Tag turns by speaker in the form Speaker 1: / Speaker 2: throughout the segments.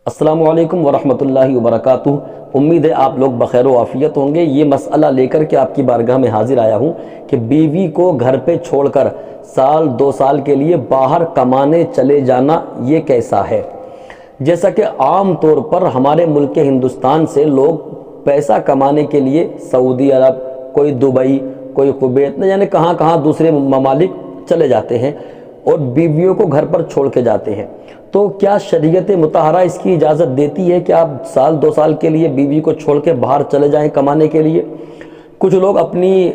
Speaker 1: السلام علیکم ورحمۃ اللہ وبرکاتہ۔ امید ہے آپ لوگ بخیر و عافیت ہوں گے۔ یہ مسئلہ لے کر کے آپ کی بارگاہ میں حاضر آیا ہوں کہ بیوی کو گھر پہ چھوڑ کر سال دو سال کے لیے باہر کمانے چلے جانا یہ کیسا ہے؟ جیسا کہ عام طور پر ہمارے ملک ہندوستان سے لوگ پیسہ کمانے کے لیے سعودی عرب، کوئی دبئی، کوئی کویت، نہ جانے کہاں کہاں دوسرے ممالک چلے جاتے ہیں اور بیویوں کو گھر پر چھوڑ کے جاتے ہیں۔ تو کیا شریعت مطہرہ اس کی اجازت دیتی ہے کہ آپ سال دو سال کے لیے بیوی کو چھوڑ کے باہر چلے جائیں کمانے کے لیے؟ کچھ لوگ اپنی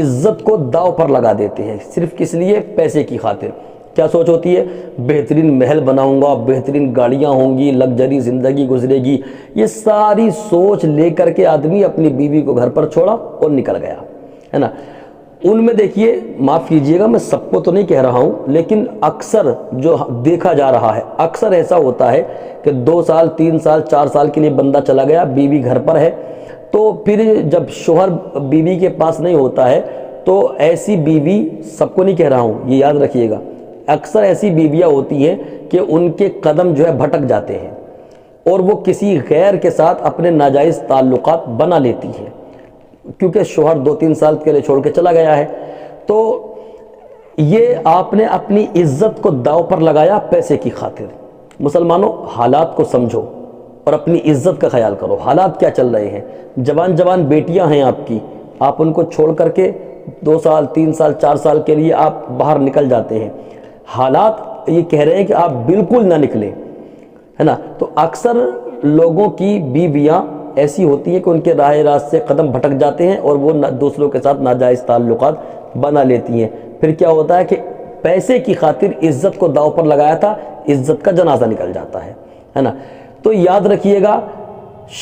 Speaker 1: عزت کو داؤ پر لگا دیتے ہیں صرف کس لیے؟ پیسے کی خاطر۔ کیا سوچ ہوتی ہے؟ بہترین محل بناؤں گا، بہترین گاڑیاں ہوں گی، لگژری زندگی گزرے گی۔ یہ ساری سوچ لے کر کے آدمی اپنی بیوی کو گھر پر چھوڑا اور نکل گیا، ہے نا۔ ان میں دیکھیے، معاف کیجئے گا، میں سب کو تو نہیں کہہ رہا ہوں، لیکن اکثر جو دیکھا جا رہا ہے، اکثر ایسا ہوتا ہے کہ 2 سال 3 سال 4 سال کے لیے بندہ چلا گیا، بیوی گھر پر ہے، تو پھر جب شوہر بیوی کے پاس نہیں ہوتا ہے تو ایسی بیوی، سب کو نہیں کہہ رہا ہوں، یہ یاد رکھیے گا، اکثر ایسی بیویاں ہوتی ہیں کہ ان کے قدم جو ہے بھٹک جاتے ہیں اور وہ کسی غیر کے ساتھ اپنے ناجائز تعلقات بنا لیتی ہیں، کیونکہ شوہر 2-3 سال کے لیے چھوڑ کے چلا گیا ہے۔ تو یہ آپ نے اپنی عزت کو داؤ پر لگایا پیسے کی خاطر۔ مسلمانوں، حالات کو سمجھو اور اپنی عزت کا خیال کرو۔ حالات کیا چل رہے ہیں؟ جوان بیٹیاں ہیں آپ کی، آپ ان کو چھوڑ کر کے 2 سال 3 سال 4 سال کے لیے آپ باہر نکل جاتے ہیں۔ حالات یہ کہہ رہے ہیں کہ آپ بالکل نہ نکلیں، ہے نا۔ تو اکثر لوگوں کی بیویاں ایسی ہوتی ہیں کہ ان کے راہ راست سے قدم بھٹک جاتے ہیں اور وہ دوسروں کے ساتھ ناجائز تعلقات بنا لیتی ہیں۔ پھر کیا ہوتا ہے کہ پیسے کی خاطر عزت کو داؤ پر لگایا تھا، عزت کا جنازہ نکل جاتا ہے نا۔ تو یاد رکھیے گا،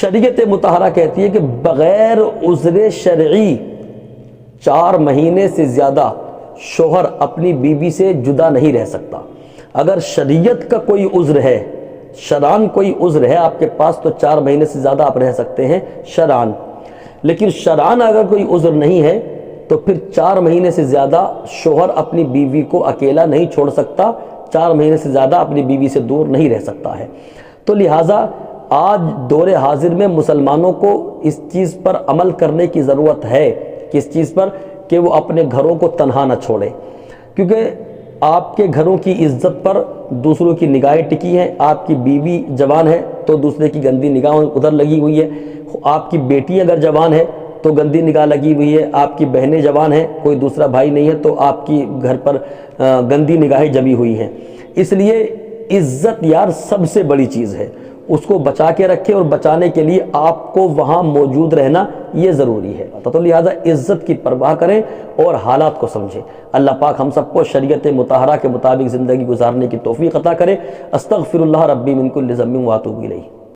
Speaker 1: شریعت مطہرہ کہتی ہے کہ بغیر عذر شرعی 4 مہینے سے زیادہ شوہر اپنی بیوی سے جدا نہیں رہ سکتا۔ اگر شریعت کا کوئی عذر ہے، شرعاً کوئی عذر ہے آپ کے پاس، تو 4 مہینے سے زیادہ آپ رہ سکتے ہیں شرعاً۔ لیکن شرعاً اگر کوئی عذر نہیں ہے تو پھر 4 مہینے سے زیادہ شوہر اپنی بیوی کو اکیلا نہیں چھوڑ سکتا، 4 مہینے سے زیادہ اپنی بیوی سے دور نہیں رہ سکتا ہے۔ تو لہٰذا آج دور حاضر میں مسلمانوں کو اس چیز پر عمل کرنے کی ضرورت ہے۔ کس چیز پر؟ کہ وہ اپنے گھروں کو تنہا نہ چھوڑیں، کیونکہ آپ کے گھروں کی عزت پر دوسروں کی نگاہیں ٹکی ہیں۔ آپ کی بیوی جوان ہے تو دوسرے کی گندی نگاہ ادھر لگی ہوئی ہے، آپ کی بیٹی اگر جوان ہے تو گندی نگاہ لگی ہوئی ہے، آپ کی بہنیں جوان ہیں، کوئی دوسرا بھائی نہیں ہے تو آپ کی گھر پر گندی نگاہیں جمی ہوئی ہیں۔ اس لیے عزت یار سب سے بڑی چیز ہے، اس کو بچا کے رکھیں، اور بچانے کے لیے آپ کو وہاں موجود رہنا یہ ضروری ہے۔ تو لہٰذا عزت کی پرواہ کریں اور حالات کو سمجھیں۔ اللہ پاک ہم سب کو شریعت مطہرہ کے مطابق زندگی گزارنے کی توفیق عطا کرے۔ استغفر اللہ ربی من کل ذنب واتوب الیہ۔